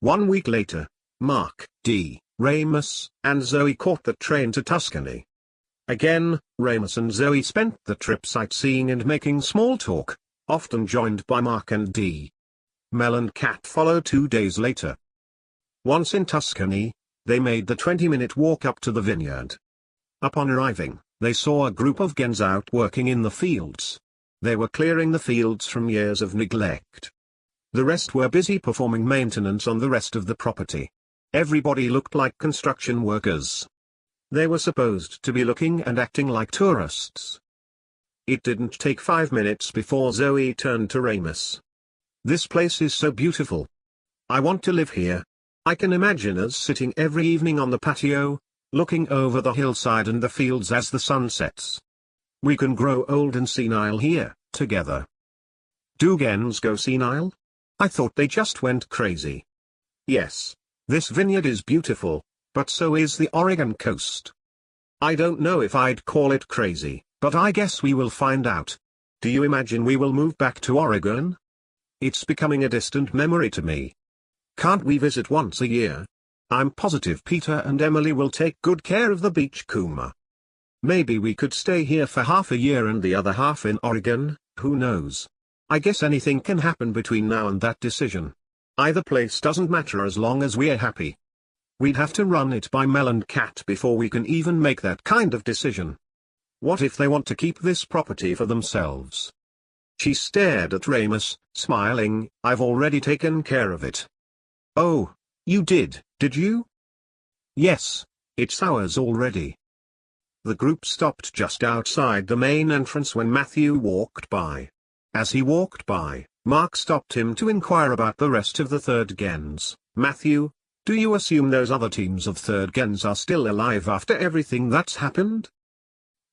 1 week later, Mark, D, Ramus, and Zoe caught the train to Tuscany. Again, Ramus and Zoe spent the trip sightseeing and making small talk, often joined by Mark and D. Mel and Kat followed 2 days later. Once in Tuscany, they made the 20-minute walk up to the vineyard. Upon arriving, they saw a group of gens out working in the fields. They were clearing the fields from years of neglect. The rest were busy performing maintenance on the rest of the property. Everybody looked like construction workers. They were supposed to be looking and acting like tourists. It didn't take 5 minutes before Zoe turned to Ramus. "This place is so beautiful. I want to live here. I can imagine us sitting every evening on the patio, looking over the hillside and the fields as the sun sets. We can grow old and senile here, together." "Do gens go senile? I thought they just went crazy." "Yes. This vineyard is beautiful, but so is the Oregon coast. I don't know if I'd call it crazy, but I guess we will find out. Do you imagine we will move back to Oregon? It's becoming a distant memory to me. Can't we visit once a year? I'm positive Peter and Emily will take good care of the beach Kuma. Maybe we could stay here for half a year and the other half in Oregon, who knows? I guess anything can happen between now and that decision. Either place doesn't matter as long as we're happy. We'd have to run it by Mel and Kat before we can even make that kind of decision. What if they want to keep this property for themselves?" She stared at Ramus, smiling. "I've already taken care of it." "Oh, you did you?" "Yes, it's ours already." The group stopped just outside the main entrance when Matthew walked by. As he walked by, Mark stopped him to inquire about the rest of the third gens. "Matthew, do you assume those other teams of third gens are still alive after everything that's happened?"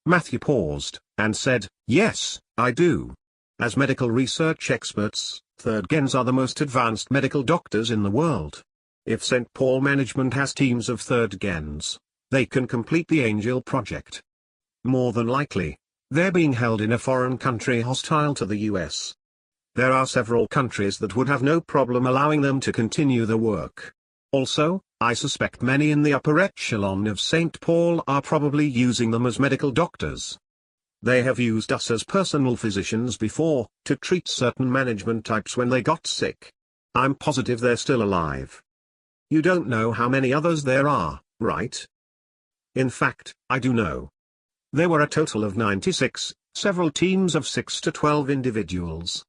Matthew paused, and said, "Yes, I do. As medical research experts, third gens are the most advanced medical doctors in the world. If St. Paul management has teams of third gens, they can complete the Angel project. More than likely, they're being held in a foreign country hostile to the US. There are several countries that would have no problem allowing them to continue the work. Also, I suspect many in the upper echelon of St. Paul are probably using them as medical doctors. They have used us as personal physicians before, to treat certain management types when they got sick. I'm positive they're still alive. You don't know how many others there are, right?" "In fact, I do know. There were a total of 96, several teams of 6 to 12 individuals."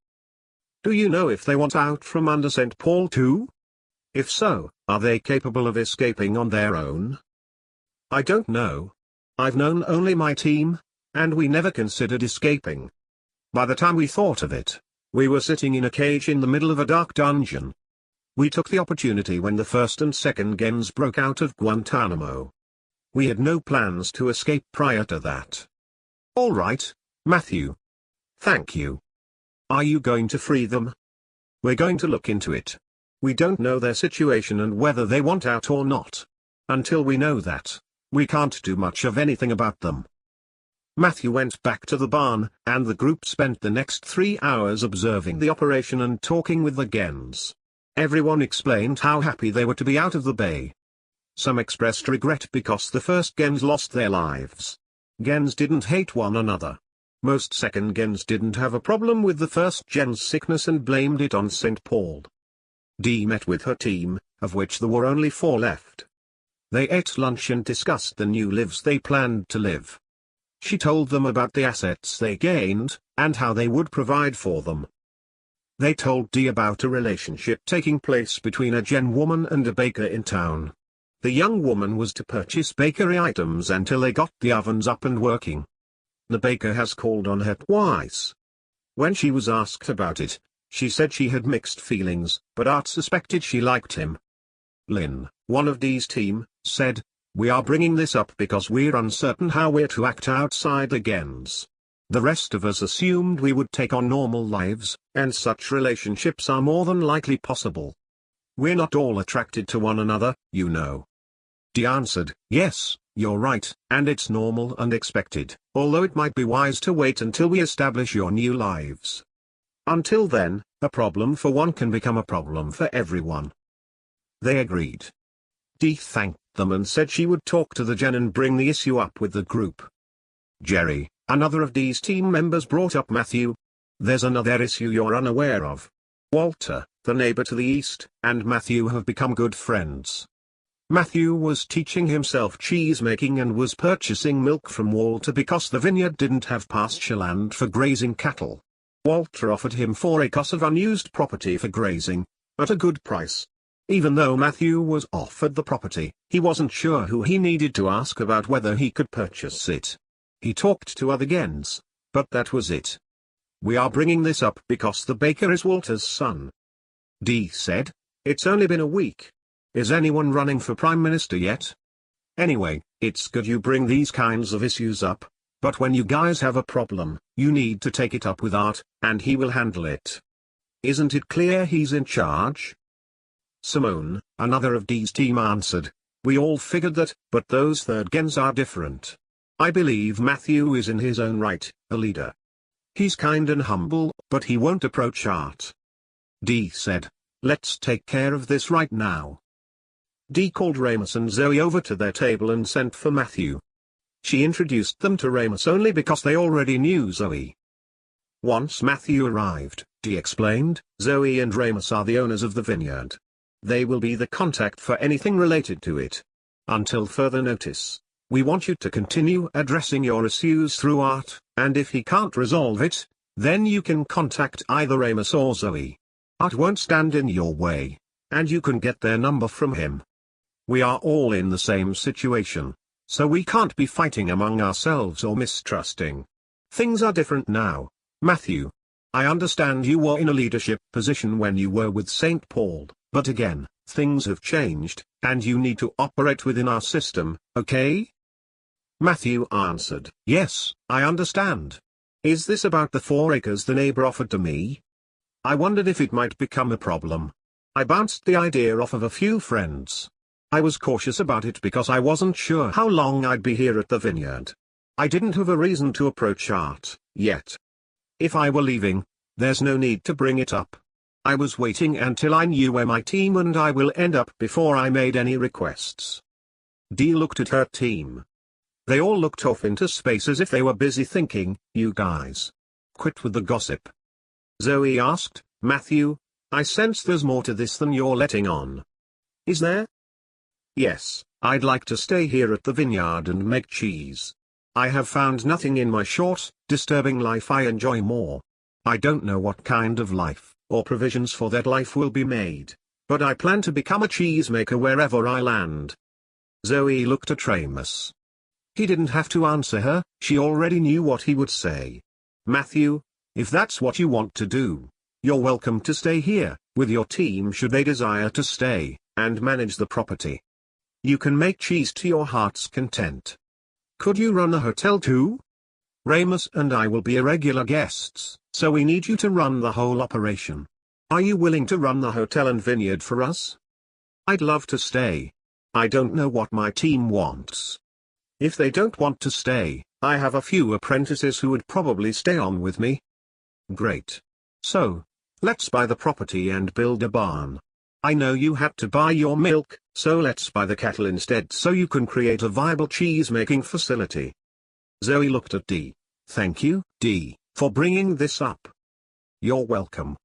"Do you know if they want out from under St. Paul too? If so, are they capable of escaping on their own?" "I don't know. I've known only my team, and we never considered escaping. By the time we thought of it, we were sitting in a cage in the middle of a dark dungeon. We took the opportunity when the first and second gens broke out of Guantanamo. We had no plans to escape prior to that." "All right, Matthew. Thank you. Are you going to free them?" "We're going to look into it. We don't know their situation and whether they want out or not. Until we know that, we can't do much of anything about them." Matthew went back to the barn, and the group spent the next 3 hours observing the operation and talking with the gens. Everyone explained how happy they were to be out of the bay. Some expressed regret because the first gens lost their lives. Gens didn't hate one another. Most second gens didn't have a problem with the first gen's sickness and blamed it on St. Paul. Dee met with her team, of which there were only 4 left. They ate lunch and discussed the new lives they planned to live. She told them about the assets they gained, and how they would provide for them. They told Dee about a relationship taking place between a gen woman and a baker in town. The young woman was to purchase bakery items until they got the ovens up and working. The baker has called on her twice. When she was asked about it, she said she had mixed feelings, but Art suspected she liked him. Lynn, one of Dee's team, said, "We are bringing this up because we're uncertain how we're to act outside the gens. The rest of us assumed we would take on normal lives, and such relationships are more than likely possible. We're not all attracted to one another, you know." Dee answered, "Yes, you're right, and it's normal and expected, although it might be wise to wait until we establish your new lives. Until then, a problem for one can become a problem for everyone." They agreed. Dee thanked them and said she would talk to the Gen and bring the issue up with the group. Jerry, another of Dee's team members, brought up Matthew. There's another issue you're unaware of. Walter, the neighbor to the east, and Matthew have become good friends. Matthew was teaching himself cheese making and was purchasing milk from Walter because the vineyard didn't have pasture land for grazing cattle. Walter offered him 4 acres of unused property for grazing, at a good price. Even though Matthew was offered the property, he wasn't sure who he needed to ask about whether he could purchase it. He talked to other gens, but that was it. We are bringing this up because the baker is Walter's son. Dee said, it's only been a week. Is anyone running for Prime Minister yet? Anyway, it's good you bring these kinds of issues up, but when you guys have a problem, you need to take it up with Art, and he will handle it. Isn't it clear he's in charge? Simone, another of Dee's team, answered, we all figured that, but those third gens are different. I believe Matthew is in his own right, a leader. He's kind and humble, but he won't approach Art. Dee said, let's take care of this right now. Dee called Ramus and Zoe over to their table and sent for Matthew. She introduced them to Ramus only because they already knew Zoe. Once Matthew arrived, Dee explained, Zoe and Ramus are the owners of the vineyard. They will be the contact for anything related to it. Until further notice, we want you to continue addressing your issues through Art, and if he can't resolve it, then you can contact either Ramus or Zoe. Art won't stand in your way, and you can get their number from him. We are all in the same situation, so we can't be fighting among ourselves or mistrusting. Things are different now, Matthew. I understand you were in a leadership position when you were with St. Paul, but again, things have changed, and you need to operate within our system, okay? Matthew answered, yes, I understand. Is this about the 4 acres the neighbor offered to me? I wondered if it might become a problem. I bounced the idea off of a few friends. I was cautious about it because I wasn't sure how long I'd be here at the vineyard. I didn't have a reason to approach Art, yet. If I were leaving, there's no need to bring it up. I was waiting until I knew where my team and I will end up before I made any requests. Dee looked at her team. They all looked off into space as if they were busy thinking, you guys. Quit with the gossip. Zoe asked, Matthew, I sense there's more to this than you're letting on. Is there? Yes, I'd like to stay here at the vineyard and make cheese. I have found nothing in my short, disturbing life I enjoy more. I don't know what kind of life, or provisions for that life will be made, but I plan to become a cheesemaker wherever I land. Zoe looked at Ramus. He didn't have to answer her, she already knew what he would say. Matthew, if that's what you want to do, you're welcome to stay here, with your team should they desire to stay, and manage the property. You can make cheese to your heart's content. Could you run a hotel too? Ramus and I will be irregular guests, so we need you to run the whole operation. Are you willing to run the hotel and vineyard for us? I'd love to stay. I don't know what my team wants. If they don't want to stay, I have a few apprentices who would probably stay on with me. Great. So, let's buy the property and build a barn. I know you had to buy your milk, so let's buy the cattle instead so you can create a viable cheese-making facility. Zoe looked at Dee. Thank you, Dee, for bringing this up. You're welcome.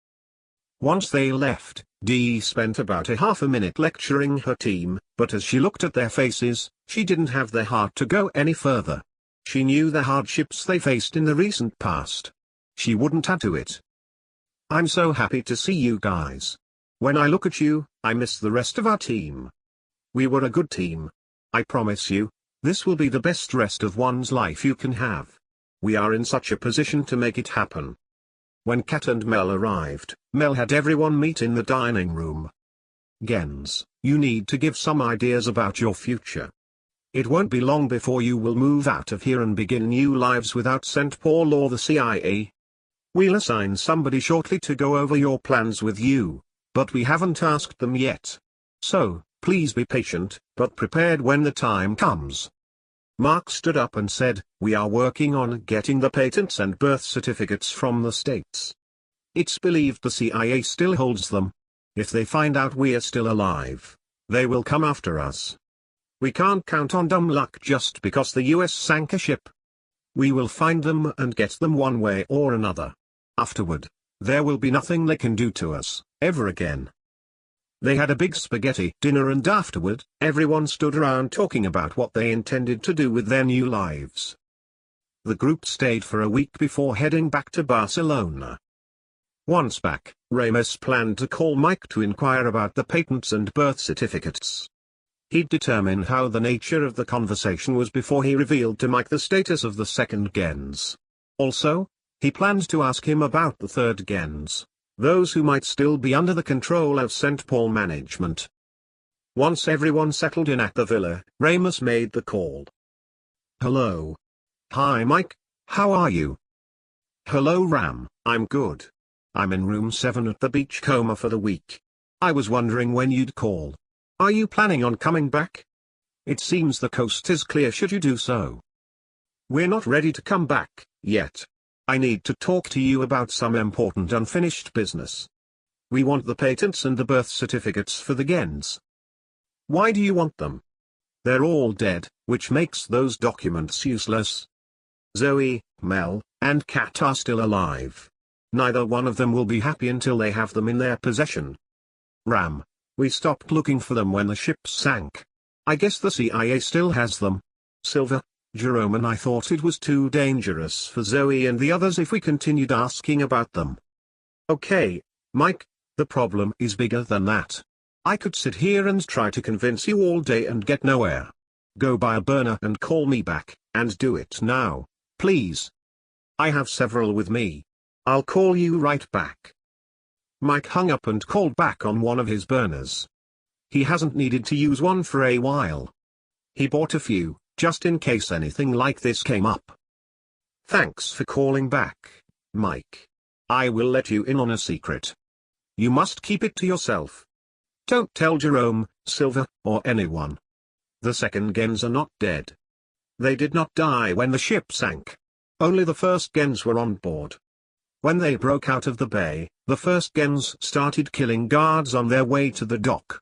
Once they left, Dee spent about a half a minute lecturing her team, but as she looked at their faces, she didn't have the heart to go any further. She knew the hardships they faced in the recent past. She wouldn't add to it. I'm so happy to see you guys. When I look at you, I miss the rest of our team. We were a good team. I promise you, this will be the best rest of one's life you can have. We are in such a position to make it happen. When Kat and Mel arrived, Mel had everyone meet in the dining room. Gens, you need to give some ideas about your future. It won't be long before you will move out of here and begin new lives without St. Paul or the CIA. We'll assign somebody shortly to go over your plans with you, but we haven't asked them yet. So, please be patient, but prepared when the time comes. Mark stood up and said, we are working on getting the patents and birth certificates from the states. It's believed the CIA still holds them. If they find out we are still alive, They will come after us. We can't count on dumb luck just because the US sank a ship. We will find them and get them one way or another. Afterward, there will be nothing they can do to us, ever again. They had a big spaghetti dinner, and afterward, everyone stood around talking about what they intended to do with their new lives. The group stayed for a week before heading back to Barcelona. Once back, Ramou planned to call Mike to inquire about the patents and birth certificates. He'd determine how the nature of the conversation was before he revealed to Mike the status of the second gens. Also, he planned to ask him about the third gens, those who might still be under the control of St. Paul management. Once everyone settled in at the villa, Ramou made the call. Hello. Hi Mike, how are you? Hello Ram, I'm good. I'm in room 7 at the beachcomber for the week. I was wondering when you'd call. Are you planning on coming back? It seems the coast is clear should you do so. We're not ready to come back, yet. I need to talk to you about some important unfinished business. We want the patents and the birth certificates for the gens. Why do you want them? They're all dead, which makes those documents useless. Zoe, Mel, and Kat are still alive. Neither one of them will be happy until they have them in their possession. Ram, we stopped looking for them when the ship sank. I guess the CIA still has them. Silver, Jerome and I thought it was too dangerous for Zoe and the others if we continued asking about them. Okay, Mike, the problem is bigger than that. I could sit here and try to convince you all day and get nowhere. Go buy a burner and call me back, and do it now, please. I have several with me. I'll call you right back. Mike hung up and called back on one of his burners. He hasn't needed to use one for a while. He bought a few, just in case anything like this came up. Thanks for calling back, Mike. I will let you in on a secret. You must keep it to yourself. Don't tell Jerome, Silver, or anyone. The second gens are not dead. They did not die when the ship sank. Only the first gens were on board. When they broke out of the bay, the first gens started killing guards on their way to the dock.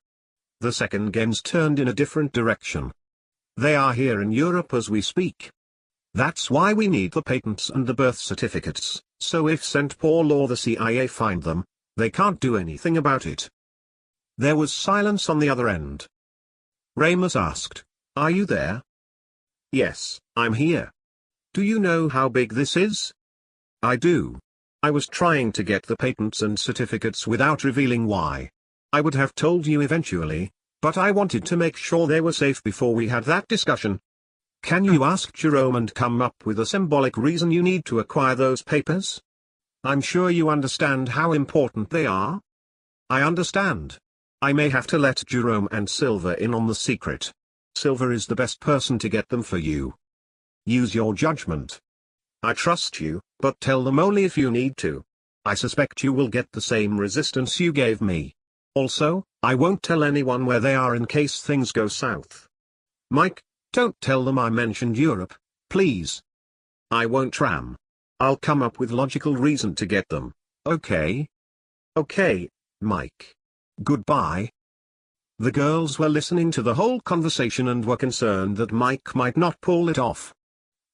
The second gens turned in a different direction. They are here in Europe as we speak. That's why we need the patents and the birth certificates, so if St. Paul or the CIA find them, they can't do anything about it. There was silence on the other end. Ramou asked, "Are you there?" "Yes, I'm here. Do you know how big this is?" "I do. I was trying to get the patents and certificates without revealing why. I would have told you eventually, but I wanted to make sure they were safe before we had that discussion. Can you ask Jerome and come up with a symbolic reason you need to acquire those papers? I'm sure you understand how important they are." "I understand. I may have to let Jerome and Silver in on the secret. Silver is the best person to get them for you. Use your judgment. I trust you, but tell them only if you need to. I suspect you will get the same resistance you gave me. Also, I won't tell anyone where they are in case things go south. Mike, don't tell them I mentioned Europe, please." "I won't, Ram. I'll come up with logical reason to get them, okay?" "Okay, Mike. Goodbye." The girls were listening to the whole conversation and were concerned that Mike might not pull it off.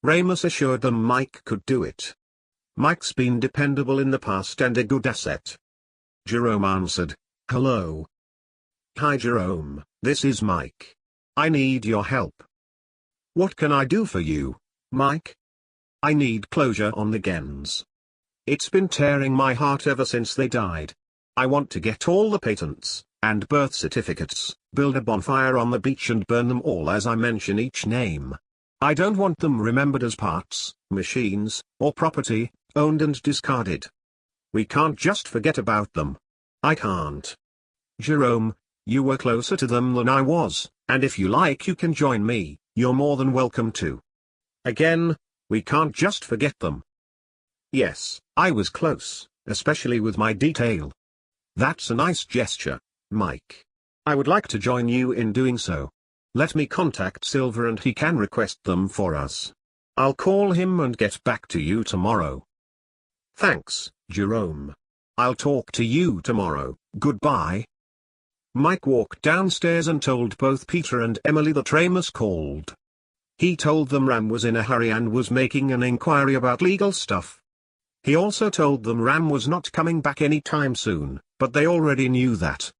Ramou assured them Mike could do it. Mike's been dependable in the past and a good asset. Jerome answered, "Hello." "Hi Jerome, this is Mike. I need your help." "What can I do for you, Mike?" "I need closure on the gens. It's been tearing my heart ever since they died. I want to get all the patents and birth certificates, build a bonfire on the beach and burn them all as I mention each name. I don't want them remembered as parts, machines, or property, owned and discarded. We can't just forget about them. I can't. Jerome, you were closer to them than I was, and if you like you can join me, you're more than welcome to. Again, we can't just forget them." "Yes, I was close, especially with my detail." "That's a nice gesture, Mike. I would like to join you in doing so. Let me contact Silver and he can request them for us. I'll call him and get back to you tomorrow." "Thanks, Jerome. I'll talk to you tomorrow. Goodbye." Mike walked downstairs and told both Peter and Emily that Ramus called. He told them Ram was in a hurry and was making an inquiry about legal stuff. He also told them Ram was not coming back anytime soon, but they already knew that.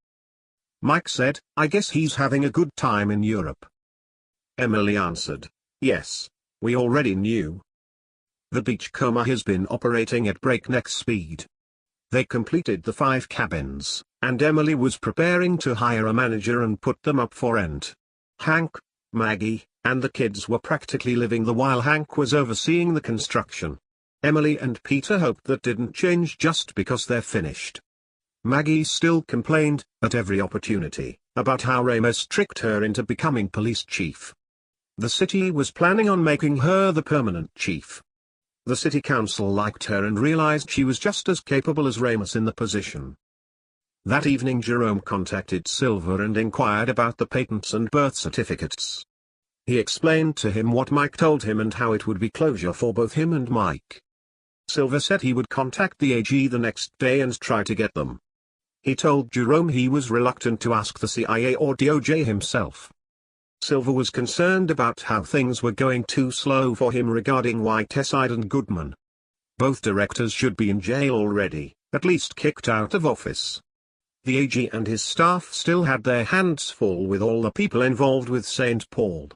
Mike said, "I guess he's having a good time in Europe." Emily answered, "Yes, we already knew." The beachcomber has been operating at breakneck speed. They completed the 5 cabins, and Emily was preparing to hire a manager and put them up for rent. Hank, Maggie, and the kids were practically living there while Hank was overseeing the construction. Emily and Peter hoped that didn't change just because they're finished. Maggie still complained, at every opportunity, about how Ramus tricked her into becoming police chief. The city was planning on making her the permanent chief. The city council liked her and realized she was just as capable as Ramus in the position. That evening Jerome contacted Silver and inquired about the patents and birth certificates. He explained to him what Mike told him and how it would be closure for both him and Mike. Silver said he would contact the AG the next day and try to get them. He told Jerome he was reluctant to ask the CIA or DOJ himself. Silver was concerned about how things were going too slow for him regarding Whiteside and Goodman. Both directors should be in jail already, at least kicked out of office. The AG and his staff still had their hands full with all the people involved with St. Paul.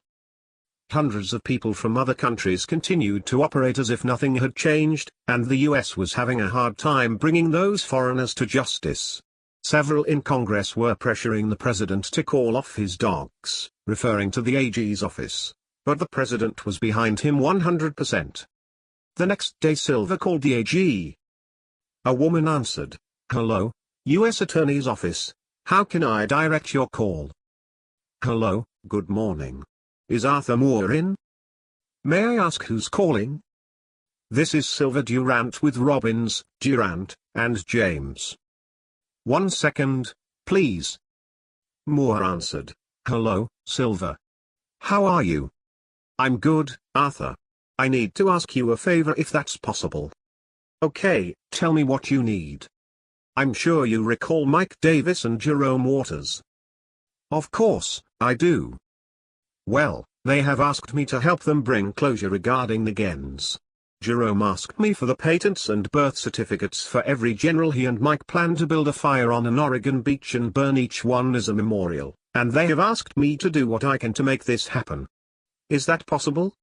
Hundreds of people from other countries continued to operate as if nothing had changed, and the US was having a hard time bringing those foreigners to justice. Several in Congress were pressuring the president to call off his dogs, referring to the AG's office, but the president was behind him 100%. The next day Silver called the AG. A woman answered, "Hello, U.S. Attorney's Office, how can I direct your call?" "Hello, good morning. Is Arthur Moore in? May I ask who's calling?" "This is Silver Durant with Robbins, Durant, and James." "1 second, please." Moore answered, "Hello, Silver. How are you?" "I'm good, Arthur. I need to ask you a favor if that's possible." "Okay, tell me what you need." "I'm sure you recall Mike Davis and Jerome Waters." "Of course, I do." "Well, they have asked me to help them bring closure regarding the Gens. Jerome asked me for the patents and birth certificates for every general he and Mike plan to build a fire on an Oregon beach and burn each one as a memorial, and they have asked me to do what I can to make this happen. Is that possible?"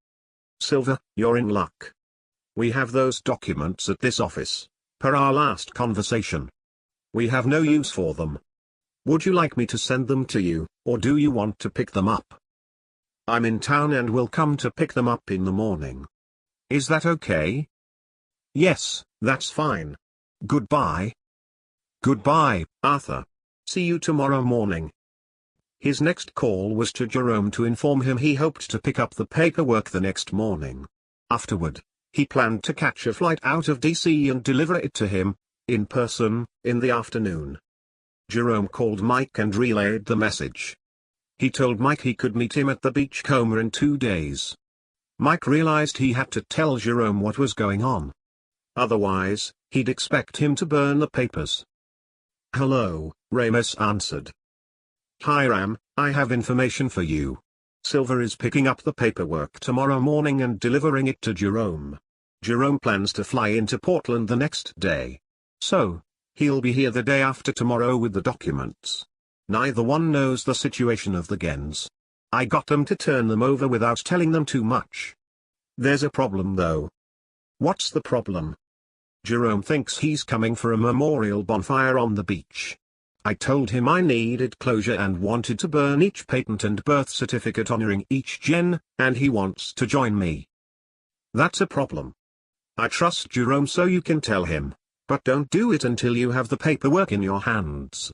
"Silver, you're in luck. We have those documents at this office, per our last conversation. We have no use for them. Would you like me to send them to you, or do you want to pick them up?" "I'm in town and will come to pick them up in the morning. Is that okay?" "Yes, that's fine. Goodbye." "Goodbye, Arthur. See you tomorrow morning." His next call was to Jerome to inform him he hoped to pick up the paperwork the next morning. Afterward, he planned to catch a flight out of DC and deliver it to him, in person, in the afternoon. Jerome called Mike and relayed the message. He told Mike he could meet him at the beachcomber in 2 days. Mike realized he had to tell Jerome what was going on. Otherwise, he'd expect him to burn the papers. "Hello," Ramus answered. "Hi Ram, I have information for you. Silver is picking up the paperwork tomorrow morning and delivering it to Jerome. Jerome plans to fly into Portland the next day. So, he'll be here the day after tomorrow with the documents. Neither one knows the situation of the Gens. I got them to turn them over without telling them too much. There's a problem though." "What's the problem?" "Jerome thinks he's coming for a memorial bonfire on the beach. I told him I needed closure and wanted to burn each patent and birth certificate honoring each Gen, and he wants to join me." "That's a problem. I trust Jerome so you can tell him, but don't do it until you have the paperwork in your hands.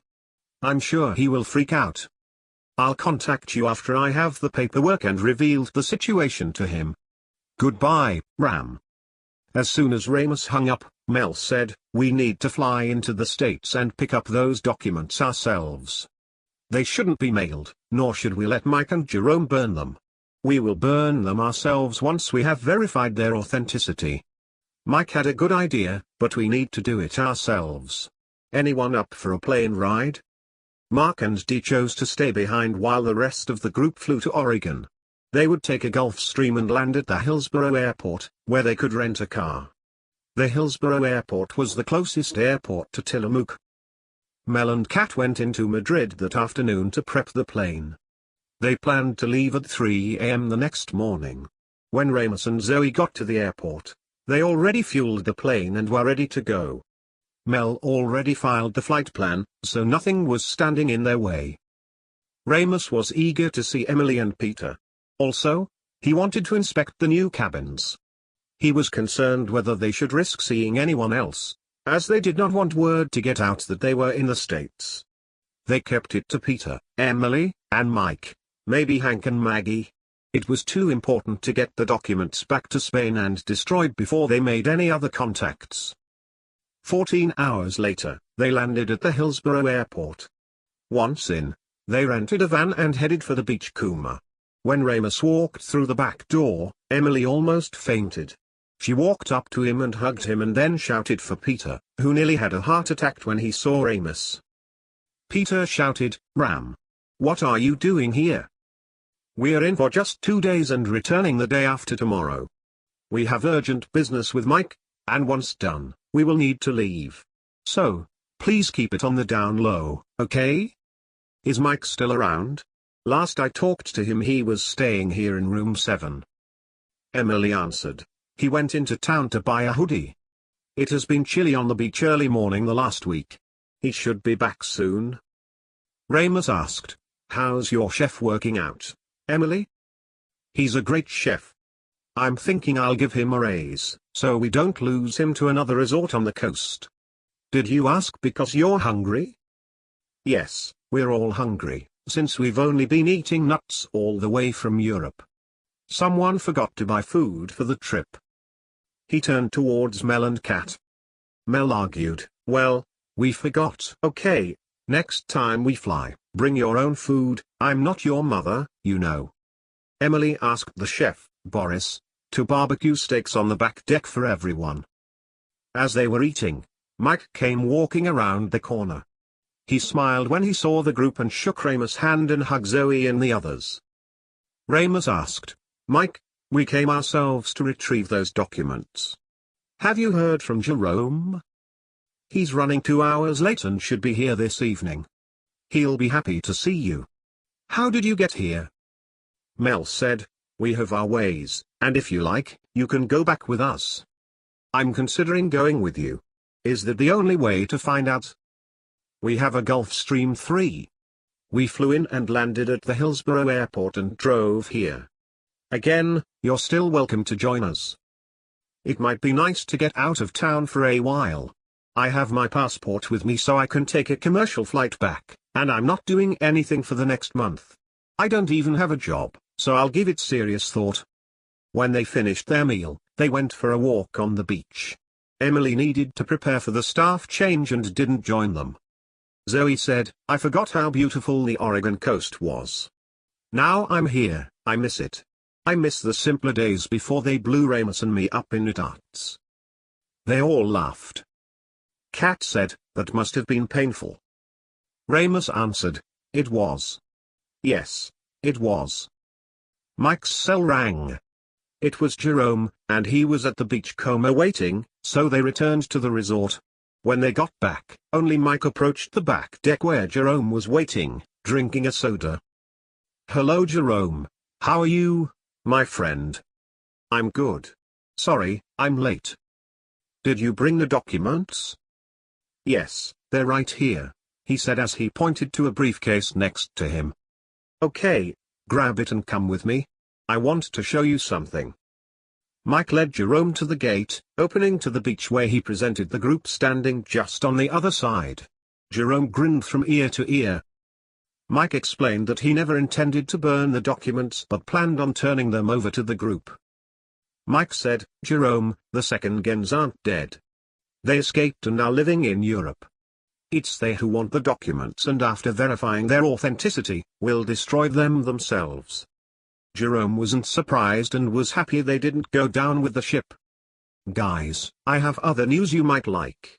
I'm sure he will freak out. I'll contact you after I have the paperwork and revealed the situation to him. Goodbye, Ram." As soon as Ramus hung up, Mel said, "We need to fly into the States and pick up those documents ourselves. They shouldn't be mailed, nor should we let Mike and Jerome burn them. We will burn them ourselves once we have verified their authenticity. Mike had a good idea, but we need to do it ourselves. Anyone up for a plane ride?" Mark and Dee chose to stay behind while the rest of the group flew to Oregon. They would take a Gulfstream and land at the Hillsboro airport, where they could rent a car. The Hillsboro airport was the closest airport to Tillamook. Mel and Kat went into Madrid that afternoon to prep the plane. They planned to leave at 3 a.m. the next morning. When Ramus and Zoe got to the airport, they already fueled the plane and were ready to go. Mel already filed the flight plan, so nothing was standing in their way. Ramus was eager to see Emily and Peter. Also, he wanted to inspect the new cabins. He was concerned whether they should risk seeing anyone else, as they did not want word to get out that they were in the States. They kept it to Peter, Emily, and Mike, maybe Hank and Maggie. It was too important to get the documents back to Spain and destroyed before they made any other contacts. 14 hours later, they landed at the Hillsboro airport. Once in, they rented a van and headed for the beach Kuma. When Ramus walked through the back door, Emily almost fainted. She walked up to him and hugged him and then shouted for Peter, who nearly had a heart attack when he saw Ramus. Peter shouted, "Ram! What are you doing here? We're in for just 2 days and returning the day after tomorrow. We have urgent business with Mike, and once done, we will need to leave. So, please keep it on the down low, okay? Is Mike still around? Last I talked to him he was staying here in room 7. Emily answered. He went into town to buy a hoodie. It has been chilly on the beach early morning the last week. He should be back soon. Ramus asked, "How's your chef working out, Emily?" "He's a great chef. I'm thinking I'll give him a raise, so we don't lose him to another resort on the coast." "Did you ask because you're hungry?" "Yes, we're all hungry, since we've only been eating nuts all the way from Europe. Someone forgot to buy food for the trip." He turned towards Mel and Kat. Mel argued, "Well, we forgot." "Okay, next time we fly, bring your own food, I'm not your mother, you know." Emily asked the chef, Boris, to barbecue steaks on the back deck for everyone. As they were eating, Mike came walking around the corner. He smiled when he saw the group and shook Ramus' hand and hugged Zoe and the others. Ramus asked, "Mike, we came ourselves to retrieve those documents. Have you heard from Jerome? He's running 2 hours late and should be here this evening. He'll be happy to see you. How did you get here?" Mel said, "We have our ways, and if you like, you can go back with us." "I'm considering going with you. Is that the only way to find out?" "We have a Gulfstream 3. We flew in and landed at the Hillsboro airport and drove here. Again, you're still welcome to join us. It might be nice to get out of town for a while. I have my passport with me so I can take a commercial flight back, and I'm not doing anything for the next month. I don't even have a job, so I'll give it serious thought." When they finished their meal, they went for a walk on the beach. Emily needed to prepare for the staff change and didn't join them. Zoe said, "I forgot how beautiful the Oregon coast was. Now I'm here, I miss it. I miss the simpler days before they blew Ramus and me up in nuts." They all laughed. Kat said, "That must have been painful." Ramus answered, "It was. Yes, it was." Mike's cell rang. It was Jerome, and he was at the beach Como waiting, so they returned to the resort. When they got back, only Mike approached the back deck where Jerome was waiting, drinking a soda. "Hello Jerome, how are you, my friend?" "I'm good. Sorry, I'm late." "Did you bring the documents?" "Yes, they're right here," he said as he pointed to a briefcase next to him. "Okay, grab it and come with me. I want to show you something." Mike led Jerome to the gate, opening to the beach where he presented the group standing just on the other side. Jerome grinned from ear to ear. Mike explained that he never intended to burn the documents but planned on turning them over to the group. Mike said, "Jerome, the second gens aren't dead. They escaped and are living in Europe. It's they who want the documents and after verifying their authenticity, will destroy them themselves." Jerome wasn't surprised and was happy they didn't go down with the ship. "Guys, I have other news you might like.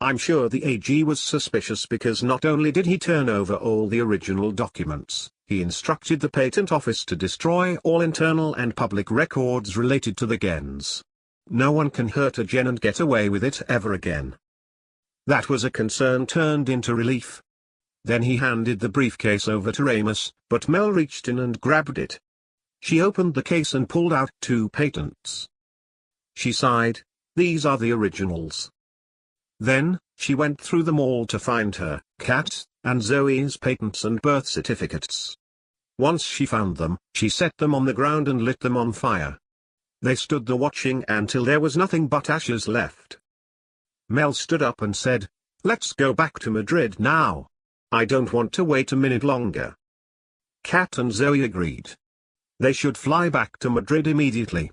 I'm sure the AG was suspicious because not only did he turn over all the original documents, he instructed the patent office to destroy all internal and public records related to the gens. No one can hurt a gen and get away with it ever again. That was a concern turned into relief. Then he handed the briefcase over to Ramus, but Mel reached in and grabbed it. She opened the case and pulled out 2 patents. She sighed, "These are the originals." Then, she went through them all to find her, Kat, and Zoe's patents and birth certificates. Once she found them, she set them on the ground and lit them on fire. They stood there watching until there was nothing but ashes left. Mel stood up and said, "Let's go back to Madrid now. I don't want to wait a minute longer." Kat and Zoe agreed. They should fly back to Madrid immediately.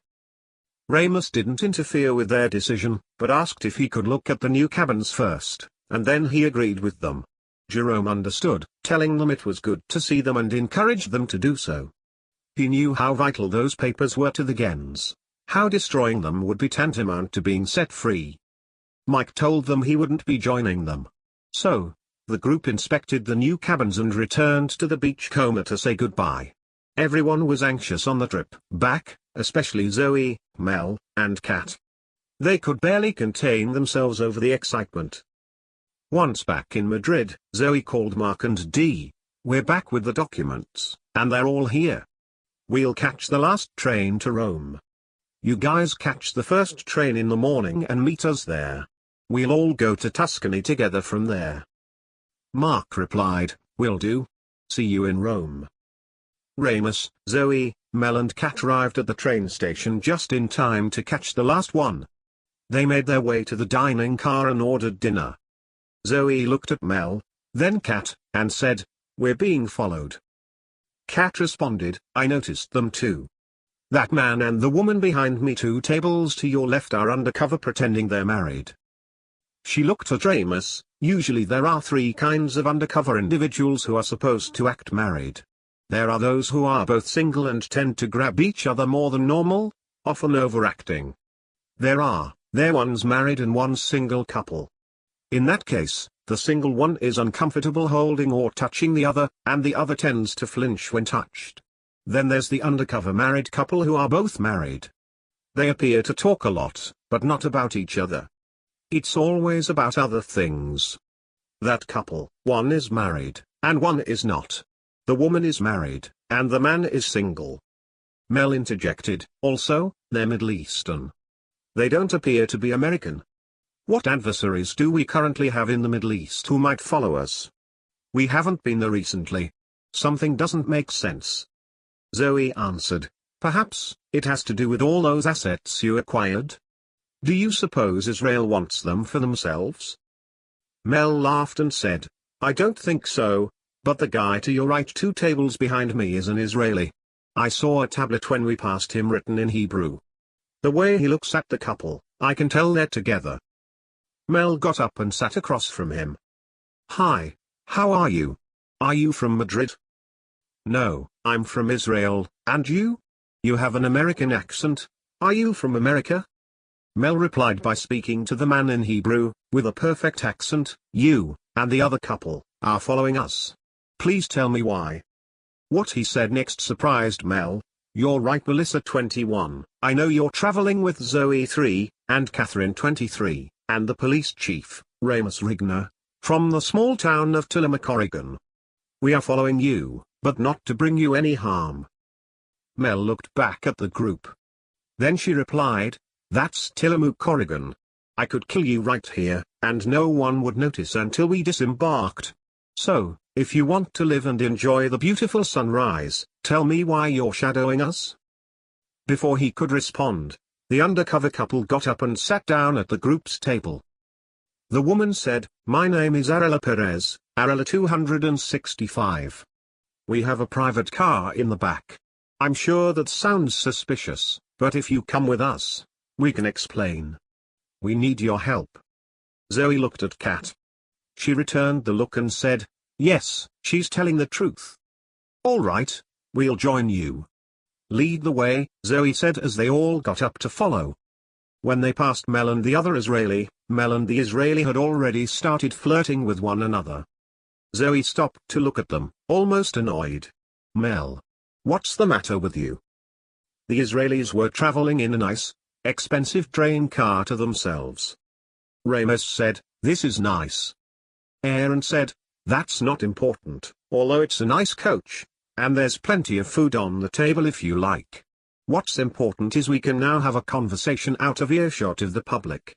Ramus didn't interfere with their decision, but asked if he could look at the new cabins first, and then he agreed with them. Jerome understood, telling them it was good to see them and encouraged them to do so. He knew how vital those papers were to the gens, how destroying them would be tantamount to being set free. Mike told them he wouldn't be joining them. So, the group inspected the new cabins and returned to the beachcomber to say goodbye. Everyone was anxious on the trip back, especially Zoe, Mel, and Kat. They could barely contain themselves over the excitement. Once back in Madrid, Zoe called Mark and Dee. "We're back with the documents, and they're all here. We'll catch the last train to Rome. You guys catch the first train in the morning and meet us there. We'll all go to Tuscany together from there." Mark replied, "Will do. See you in Rome." Ramus, Zoe, Mel and Kat arrived at the train station just in time to catch the last one. They made their way to the dining car and ordered dinner. Zoe looked at Mel, then Kat, and said, "We're being followed." Kat responded, "I noticed them too. That man and the woman behind me 2 tables to your left are undercover pretending they're married." She looked at Ramus. Usually there are 3 kinds of undercover individuals who are supposed to act married. There are those who are both single and tend to grab each other more than normal, often overacting. They're one's married and one's single couple. In that case, the single one is uncomfortable holding or touching the other, and the other tends to flinch when touched. Then there's the undercover married couple who are both married. They appear to talk a lot, but not about each other. It's always about other things. That couple, one is married, and one is not. The woman is married, and the man is single. Mel interjected, "Also, they're Middle Eastern. They don't appear to be American. What adversaries do we currently have in the Middle East who might follow us? We haven't been there recently. Something doesn't make sense." Zoe answered, "Perhaps, it has to do with all those assets you acquired. Do you suppose Israel wants them for themselves?" Mel laughed and said, "I don't think so. But the guy to your right 2 tables behind me is an Israeli. I saw a tablet when we passed him written in Hebrew. The way he looks at the couple, I can tell they're together." Mel got up and sat across from him. "Hi, how are you? Are you from Madrid?" "No, I'm from Israel, and you? You have an American accent. Are you from America?" Mel replied by speaking to the man in Hebrew, with a perfect accent, "You, and the other couple, are following us. Please tell me why." What he said next surprised Mel. "You're right, Melissa 21, I know you're traveling with Zoe 3, and Catherine 23, and the police chief, Ramus Rignor, from the small town of Tillamook, Oregon. We are following you, but not to bring you any harm." Mel looked back at the group. Then she replied, "That's Tillamook, Oregon. I could kill you right here, and no one would notice until we disembarked. So, if you want to live and enjoy the beautiful sunrise, tell me why you're shadowing us." Before he could respond, the undercover couple got up and sat down at the group's table. The woman said, "My name is Arela Perez, Arela 265. We have a private car in the back. I'm sure that sounds suspicious, but if you come with us, we can explain. We need your help." Zoe looked at Kat. She returned the look and said, "Yes, she's telling the truth. All right, we'll join you." "Lead the way," Zoe said as they all got up to follow. When they passed Mel and the other Israeli, Mel and the Israeli had already started flirting with one another. Zoe stopped to look at them, almost annoyed. Mel. What's the matter with you? The Israelis were traveling in a nice, expensive train car to themselves. Ramos said, "This is nice." Aaron said, "That's not important, although it's a nice coach, and there's plenty of food on the table if you like. What's important is we can now have a conversation out of earshot of the public."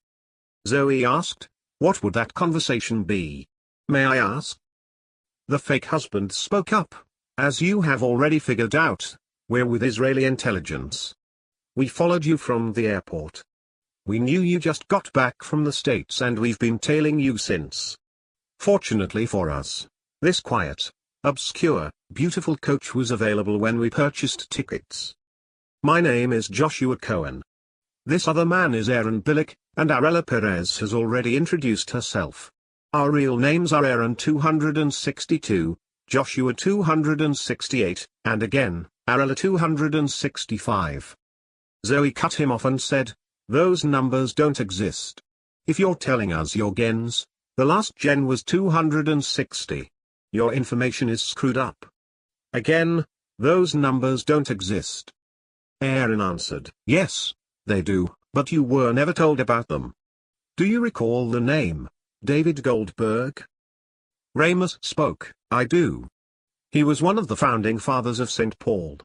Zoe asked, "What would that conversation be? May I ask?" The fake husband spoke up, "As you have already figured out, we're with Israeli intelligence. We followed you from the airport. We knew you just got back from the States and we've been tailing you since. Fortunately for us, this quiet, obscure, beautiful coach was available when we purchased tickets. My name is Joshua Cohen. This other man is Aaron Billick, and Arella Perez has already introduced herself. Our real names are Aaron 262, Joshua 268, and again, Arella 265. Zoe cut him off and said, "Those numbers don't exist. If you're telling us your gens, the last gen was 260. Your information is screwed up. Again, those numbers don't exist." Aaron answered, "Yes, they do, but you were never told about them. Do you recall the name, David Goldberg?" Ramos spoke, "I do. He was one of the founding fathers of St. Paul.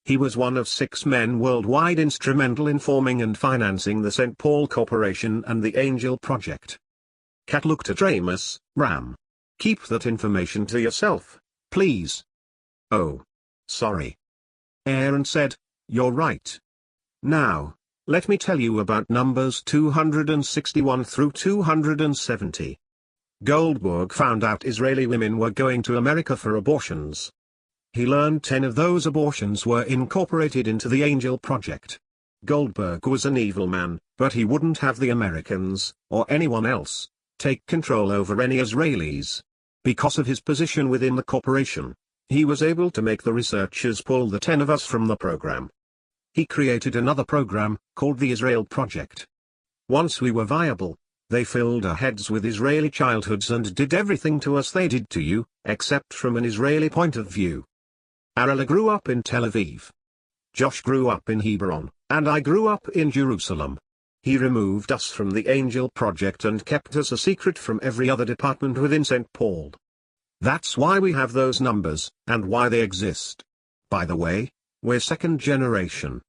He was one of 6 men worldwide instrumental in forming and financing the St. Paul Corporation and the Angel Project." Kat looked at Ramos. "Ram. Keep that information to yourself, please." "Oh. Sorry." Aaron said, "You're right. Now, let me tell you about numbers 261 through 270. Goldberg found out Israeli women were going to America for abortions. He learned 10 of those abortions were incorporated into the Angel Project. Goldberg was an evil man, but he wouldn't have the Americans, or anyone else, take control over any Israelis. Because of his position within the corporation, he was able to make the researchers pull the 10 of us from the program. He created another program, called the Israel Project. Once we were viable, they filled our heads with Israeli childhoods and did everything to us they did to you, except from an Israeli point of view. Arella grew up in Tel Aviv. Josh grew up in Hebron, and I grew up in Jerusalem. He removed us from the Angel Project and kept us a secret from every other department within St. Paul. That's why we have those numbers, and why they exist. By the way, we're second generation."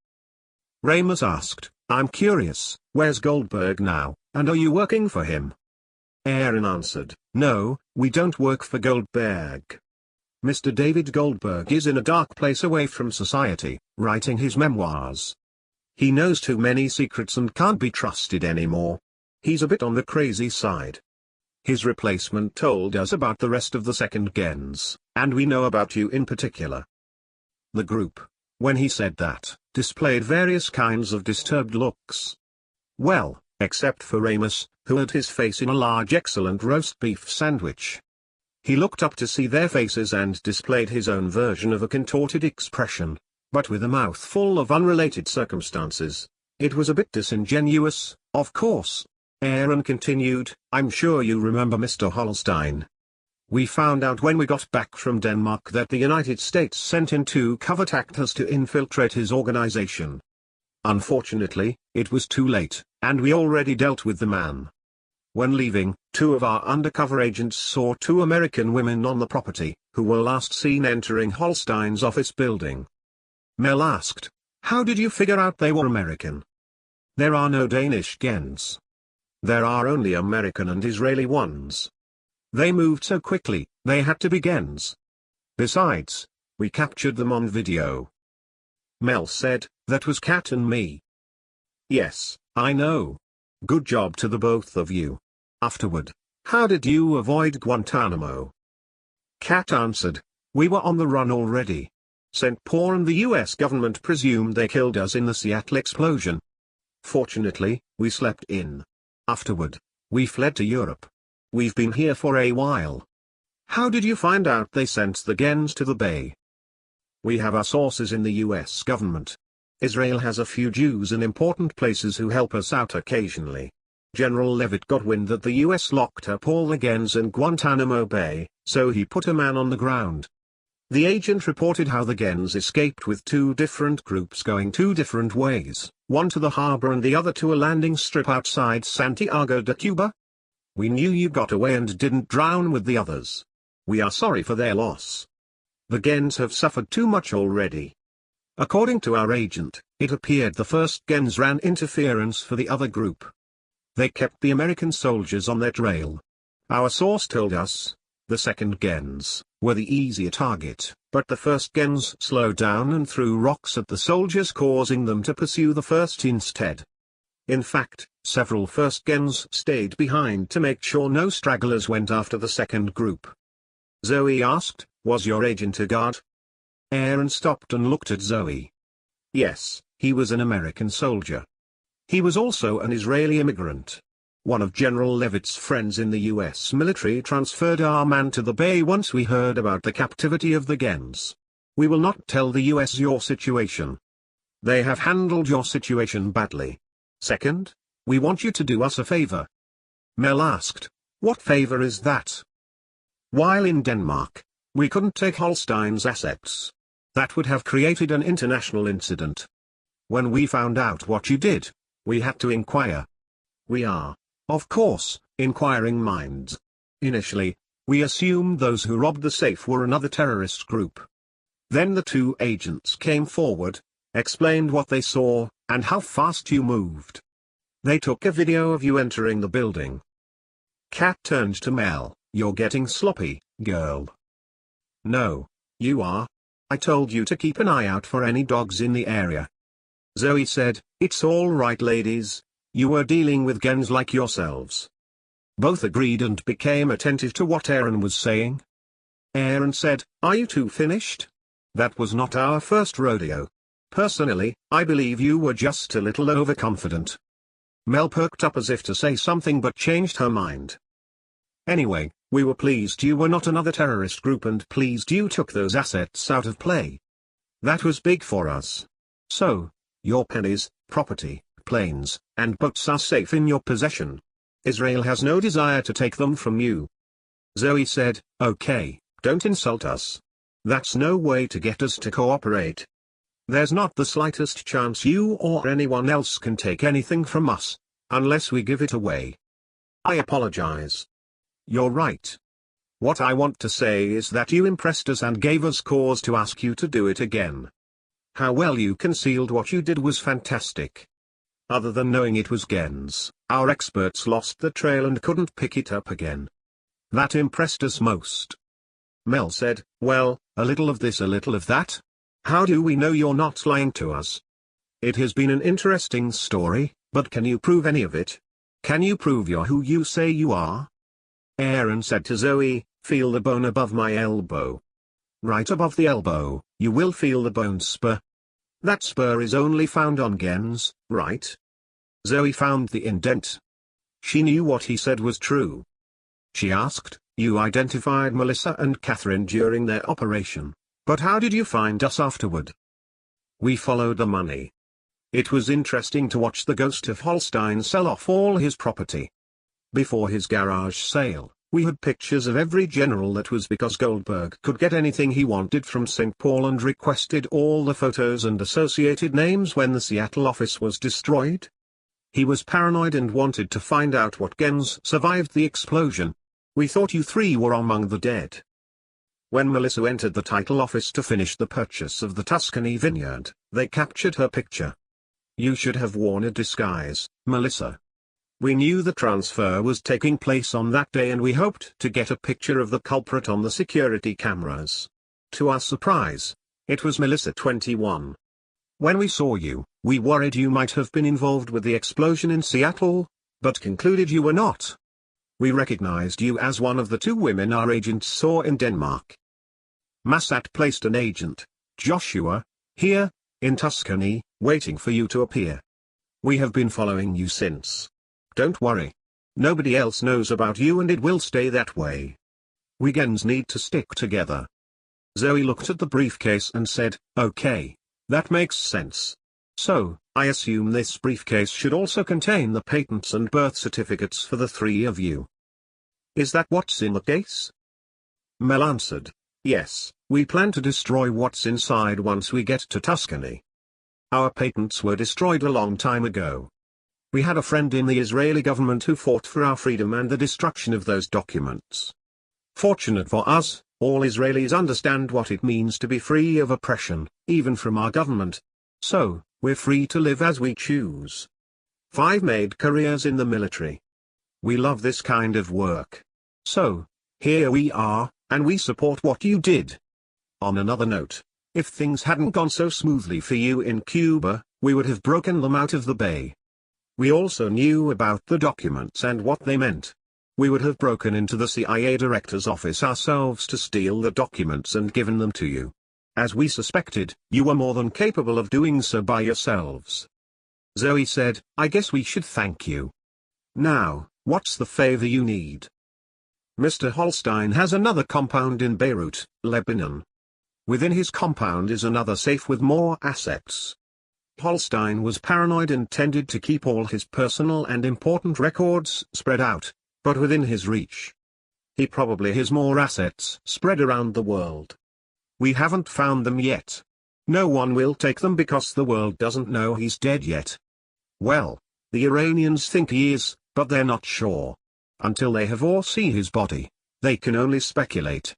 Ramos asked, "I'm curious, where's Goldberg now, and are you working for him?" Aaron answered, "No, we don't work for Goldberg. Mr. David Goldberg is in a dark place away from society, writing his memoirs. He knows too many secrets and can't be trusted anymore. He's a bit on the crazy side. His replacement told us about the rest of the second gens, and we know about you in particular." The group, when he said that, displayed various kinds of disturbed looks. Well, except for Ramos, who had his face in a large excellent roast beef sandwich. He looked up to see their faces and displayed his own version of a contorted expression, but with a mouth full of unrelated circumstances. It was a bit disingenuous, of course. Aaron continued, "I'm sure you remember Mr. Holstein. We found out when we got back from Denmark that the United States sent in 2 covert actors to infiltrate his organization. Unfortunately, it was too late, and we already dealt with the man. When leaving, 2 of our undercover agents saw 2 American women on the property, who were last seen entering Holstein's office building." Mel asked, "How did you figure out they were American?" "There are no Danish gens. There are only American and Israeli ones. They moved so quickly, they had to be gens. Besides, we captured them on video." Mel said, "That was Kat and me." "Yes, I know. Good job to the both of you. Afterward, how did you avoid Guantanamo?" Kat answered, "We were on the run already. St. Paul and the US government presumed they killed us in the Seattle explosion. Fortunately, we slept in. Afterward, we fled to Europe. We've been here for a while." "How did you find out they sent the gens to the Bay?" "We have our sources in the US government. Israel has a few Jews in important places who help us out occasionally. General Levitt got wind that the US locked up all the Gens in Guantanamo Bay, so he put a man on the ground. The agent reported how the Gens escaped with two different groups going two different ways, one to the harbor and the other to a landing strip outside Santiago de Cuba. We knew you got away and didn't drown with the others. We are sorry for their loss. The Gens have suffered too much already. According to our agent, it appeared the first Gens ran interference for the other group. They kept the American soldiers on their trail. Our source told us, the second Gens were the easier target, but the first Gens slowed down and threw rocks at the soldiers, causing them to pursue the first instead. In fact, several first Gens stayed behind to make sure no stragglers went after the second group. Zoe asked, was your agent a guard? Aaron stopped and looked at Zoe. Yes, he was an American soldier. He was also an Israeli immigrant. One of General Levitt's friends in the US military transferred our man to the bay once we heard about the captivity of the Gens. We will not tell the US your situation. They have handled your situation badly. Second, we want you to do us a favor. Mel asked, what favor is that? While in Denmark, we couldn't take Holstein's assets. That would have created an international incident. When we found out what you did, we had to inquire. We are, of course, inquiring minds. Initially, we assumed those who robbed the safe were another terrorist group. Then the two agents came forward, explained what they saw, and how fast you moved. They took a video of you entering the building. Kat turned to Mel, you're getting sloppy, girl. No, you are. I told you to keep an eye out for any dogs in the area. Zoe said, it's all right ladies, you were dealing with Gens like yourselves. Both agreed and became attentive to what Aaron was saying. Aaron said, are you two finished? That was not our first rodeo. Personally, I believe you were just a little overconfident. Mel perked up as if to say something but changed her mind. Anyway, we were pleased you were not another terrorist group and pleased you took those assets out of play. That was big for us. So, your pennies, property, planes, and boats are safe in your possession. Israel has no desire to take them from you. Zoe said, okay, don't insult us. That's no way to get us to cooperate. There's not the slightest chance you or anyone else can take anything from us, unless we give it away. I apologize. You're right. What I want to say is that you impressed us and gave us cause to ask you to do it again. How well you concealed what you did was fantastic. Other than knowing it was Gens, our experts lost the trail and couldn't pick it up again. That impressed us most. Mel said, well, a little of this, a little of that. How do we know you're not lying to us? It has been an interesting story, but can you prove any of it? Can you prove you're who you say you are? Aaron said to Zoe, feel the bone above my elbow. Right above the elbow, you will feel the bone spur. That spur is only found on Gens, right? Zoe found the indent. She knew what he said was true. She asked, you identified Melissa and Catherine during their operation, but how did you find us afterward? We followed the money. It was interesting to watch the ghost of Holstein sell off all his property. Before his garage sale, we had pictures of every general that was because Goldberg could get anything he wanted from St. Paul and requested all the photos and associated names when the Seattle office was destroyed. He was paranoid and wanted to find out what Gens survived the explosion. We thought you three were among the dead. When Melissa entered the title office to finish the purchase of the Tuscany vineyard, they captured her picture. You should have worn a disguise, Melissa. We knew the transfer was taking place on that day and we hoped to get a picture of the culprit on the security cameras. To our surprise, it was Melissa 21. When we saw you, we worried you might have been involved with the explosion in Seattle, but concluded you were not. We recognized you as one of the two women our agents saw in Denmark. Massat placed an agent, Joshua, here, in Tuscany, waiting for you to appear. We have been following you since. Don't worry. Nobody else knows about you and it will stay that way. We Gens need to stick together. Zoe looked at the briefcase and said, okay, that makes sense. So, I assume this briefcase should also contain the patents and birth certificates for the three of you. Is that what's in the case? Mel answered, yes, we plan to destroy what's inside once we get to Tuscany. Our patents were destroyed a long time ago. We had a friend in the Israeli government who fought for our freedom and the destruction of those documents. Fortunate for us, all Israelis understand what it means to be free of oppression, even from our government. So, we're free to live as we choose. 5 made careers in the military. We love this kind of work. So, here we are, and we support what you did. On another note, if things hadn't gone so smoothly for you in Cuba, we would have broken them out of the bay. We also knew about the documents and what they meant. We would have broken into the CIA director's office ourselves to steal the documents and given them to you. As we suspected, you were more than capable of doing so by yourselves. Zoe said, I guess we should thank you. Now, what's the favor you need? Mr. Holstein has another compound in Beirut, Lebanon. Within his compound is another safe with more assets. Holstein was paranoid and tended to keep all his personal and important records spread out, but within his reach. He probably has more assets spread around the world. We haven't found them yet. No one will take them because the world doesn't know he's dead yet. Well, the Iranians think he is, but they're not sure. Until they have or see his body, they can only speculate.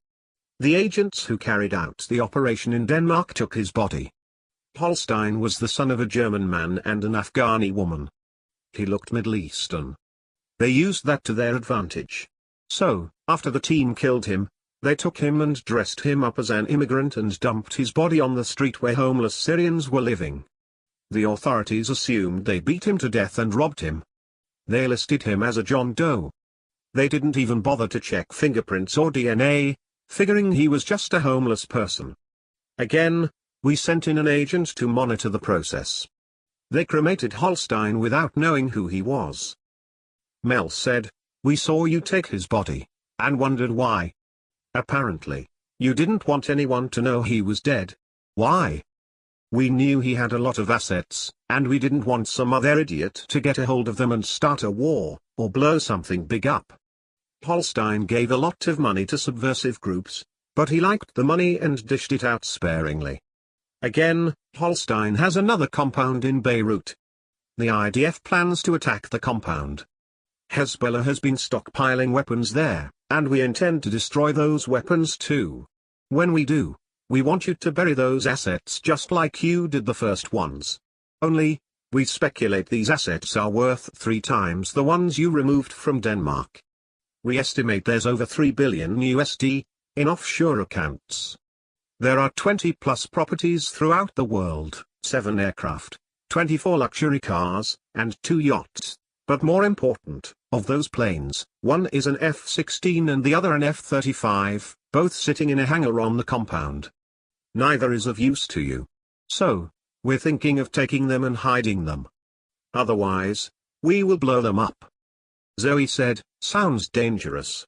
The agents who carried out the operation in Denmark took his body. Holstein was the son of a German man and an Afghani woman. He looked Middle Eastern. They used that to their advantage. So, after the team killed him, they took him and dressed him up as an immigrant and dumped his body on the street where homeless Syrians were living. The authorities assumed they beat him to death and robbed him. They listed him as a John Doe. They didn't even bother to check fingerprints or DNA, figuring he was just a homeless person. Again, we sent in an agent to monitor the process. They cremated Holstein without knowing who he was. Mel said, we saw you take his body, and wondered why. Apparently, you didn't want anyone to know he was dead. Why? We knew he had a lot of assets, and we didn't want some other idiot to get a hold of them and start a war, or blow something big up. Holstein gave a lot of money to subversive groups, but he liked the money and dished it out sparingly. Again, Holstein has another compound in Beirut. The IDF plans to attack the compound. Hezbollah has been stockpiling weapons there, and we intend to destroy those weapons too. When we do, we want you to bury those assets just like you did the first ones. Only, we speculate these assets are worth 3 times the ones you removed from Denmark. We estimate there's over $3 billion USD in offshore accounts. There are 20+ properties throughout the world, 7 aircraft, 24 luxury cars, and 2 yachts. But more important, of those planes, one is an F-16 and the other an F-35, both sitting in a hangar on the compound. Neither is of use to you. So, we're thinking of taking them and hiding them. Otherwise, we will blow them up. Zoe said, sounds dangerous.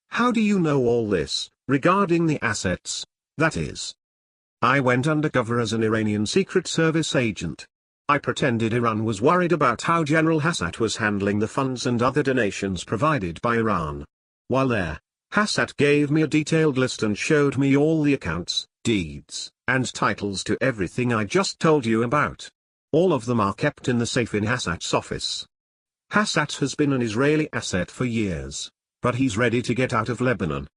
How do you know all this, regarding the assets, that is? I went undercover as an Iranian Secret Service agent. I pretended Iran was worried about how General Hassat was handling the funds and other donations provided by Iran. While there, Hassat gave me a detailed list and showed me all the accounts, deeds, and titles to everything I just told you about. All of them are kept in the safe in Hassat's office. Hassat has been an Israeli asset for years, but he's ready to get out of Lebanon.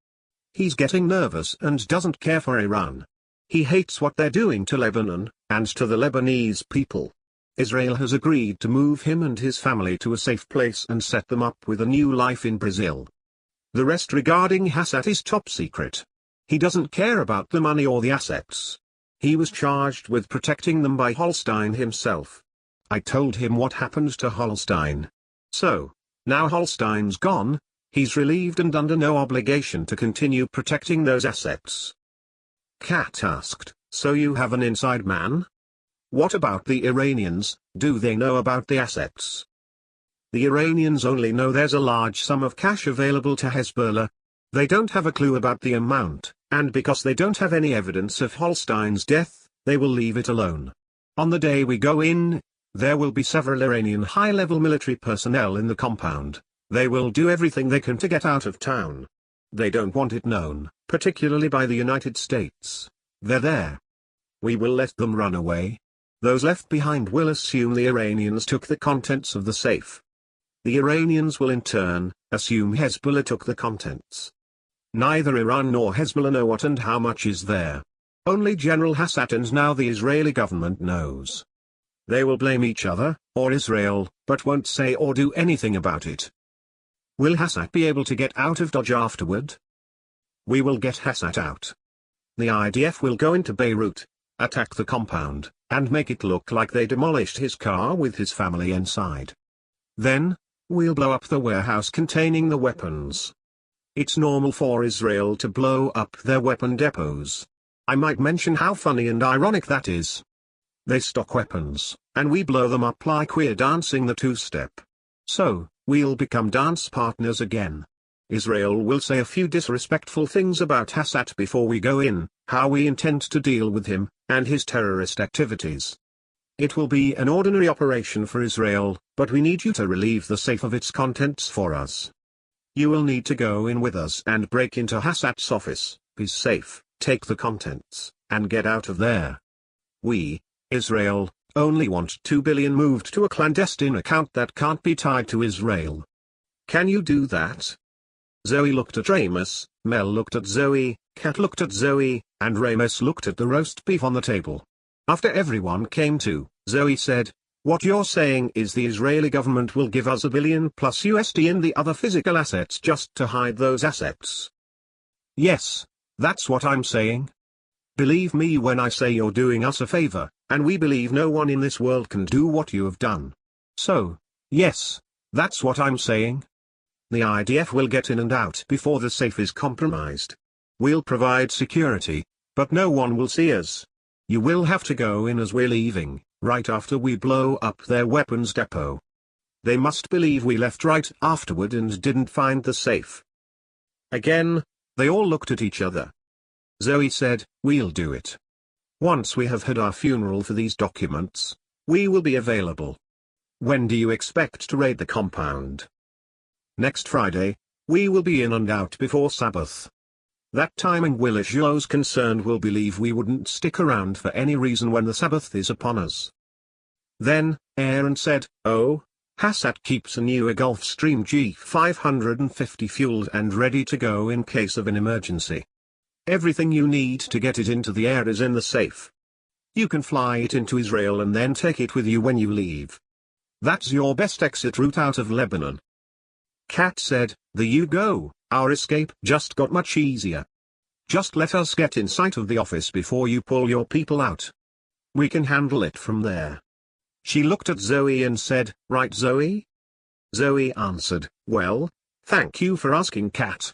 He's getting nervous and doesn't care for Iran. He hates what they're doing to Lebanon, and to the Lebanese people. Israel has agreed to move him and his family to a safe place and set them up with a new life in Brazil. The rest regarding Hassat is top secret. He doesn't care about the money or the assets. He was charged with protecting them by Holstein himself. I told him what happened to Holstein. So, now Holstein's gone, he's relieved and under no obligation to continue protecting those assets. Kat asked, so you have an inside man? What about the Iranians, do they know about the assets? The Iranians only know there's a large sum of cash available to Hezbollah. They don't have a clue about the amount, and because they don't have any evidence of Holstein's death, they will leave it alone. On the day we go in, there will be several Iranian high-level military personnel in the compound. They will do everything they can to get out of town. They don't want it known, particularly by the United States. They're there. We will let them run away. Those left behind will assume the Iranians took the contents of the safe. The Iranians will in turn assume Hezbollah took the contents. Neither Iran nor Hezbollah know what and how much is there. Only General Hassat and now the Israeli government knows. They will blame each other, or Israel, but won't say or do anything about it. Will Hassat be able to get out of Dodge afterward? We will get Hassat out. The IDF will go into Beirut, attack the compound, and make it look like they demolished his car with his family inside. Then, we'll blow up the warehouse containing the weapons. It's normal for Israel to blow up their weapon depots. I might mention how funny and ironic that is. They stock weapons, and we blow them up like we're dancing the two-step. So, we'll become dance partners again. Israel will say a few disrespectful things about Hassat before we go in, how we intend to deal with him, and his terrorist activities. It will be an ordinary operation for Israel, but we need you to relieve the safe of its contents for us. You will need to go in with us and break into Hassat's office, his safe, take the contents, and get out of there. We, Israel, only want 2 billion moved to a clandestine account that can't be tied to Israel. Can you do that? Zoe looked at Ramus, Mel looked at Zoe, Kat looked at Zoe, and Ramus looked at the roast beef on the table. After everyone came to, Zoe said, "What you're saying is the Israeli government will give us $1 billion plus USD and the other physical assets just to hide those assets." Yes, that's what I'm saying. Believe me when I say you're doing us a favor, and we believe no one in this world can do what you have done. So, yes, that's what I'm saying. The IDF will get in and out before the safe is compromised. We'll provide security, but no one will see us. You will have to go in as we're leaving, right after we blow up their weapons depot. They must believe we left right afterward and didn't find the safe. Again, they all looked at each other. Zoe said, "We'll do it. Once we have had our funeral for these documents, we will be available." "When do you expect to raid the compound?" "Next Friday. We will be in and out before Sabbath. That timing will as those concerned will believe we wouldn't stick around for any reason when the Sabbath is upon us." Then, Aaron said, "Oh, Hassat keeps a newer Gulfstream G550 fueled and ready to go in case of an emergency. Everything you need to get it into the air is in the safe. You can fly it into Israel and then take it with you when you leave. That's your best exit route out of Lebanon." Kat said, "There you go, our escape just got much easier. Just let us get in sight of the office before you pull your people out. We can handle it from there." She looked at Zoe and said, "Right, Zoe?" Zoe answered, "Well, thank you for asking, Kat.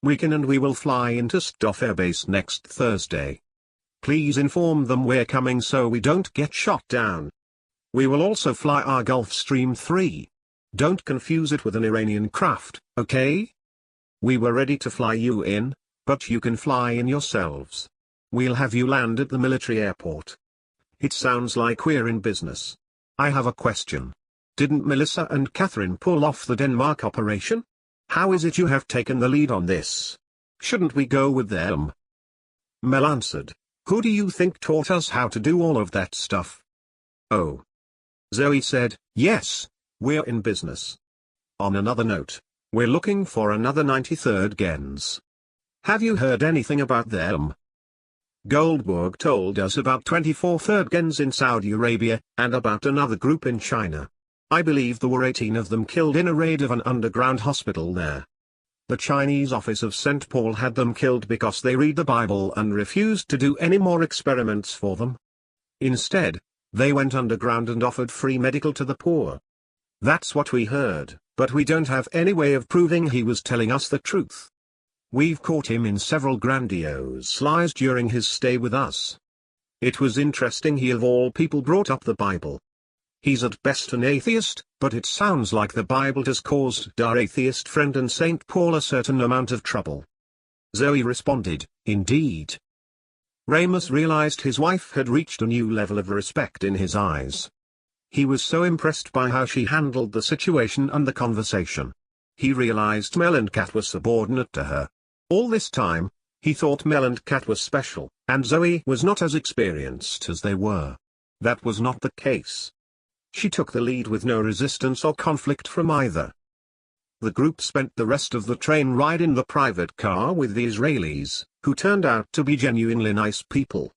We can and we will fly into Stoff Air Base next Thursday. Please inform them we're coming so we don't get shot down. We will also fly our Gulfstream 3. Don't confuse it with an Iranian craft, okay? We were ready to fly you in, but you can fly in yourselves. We'll have you land at the military airport. It sounds like we're in business. I have a question. Didn't Melissa and Catherine pull off the Denmark operation? How is it you have taken the lead on this? Shouldn't we go with them?" Mel answered, "Who do you think taught us how to do all of that stuff?" "Oh." Zoe said, "Yes, we're in business. On another note, we're looking for another 93rd Gens. Have you heard anything about them?" Goldberg told us about 24th Gens in Saudi Arabia, and about another group in China. I believe there were 18 of them killed in a raid of an underground hospital there. The Chinese office of St. Paul had them killed because they read the Bible and refused to do any more experiments for them. Instead, they went underground and offered free medical to the poor. That's what we heard, but we don't have any way of proving he was telling us the truth. We've caught him in several grandiose lies during his stay with us. It was interesting he of all people brought up the Bible. He's at best an atheist, but it sounds like the Bible has caused our atheist friend and St. Paul a certain amount of trouble. Zoe responded, "Indeed." Ramus realized his wife had reached a new level of respect in his eyes. He was so impressed by how she handled the situation and the conversation. He realized Mel and Cat were subordinate to her. All this time, he thought Mel and Cat were special, and Zoe was not as experienced as they were. That was not the case. She took the lead with no resistance or conflict from either. The group spent the rest of the train ride in the private car with the Israelis, who turned out to be genuinely nice people.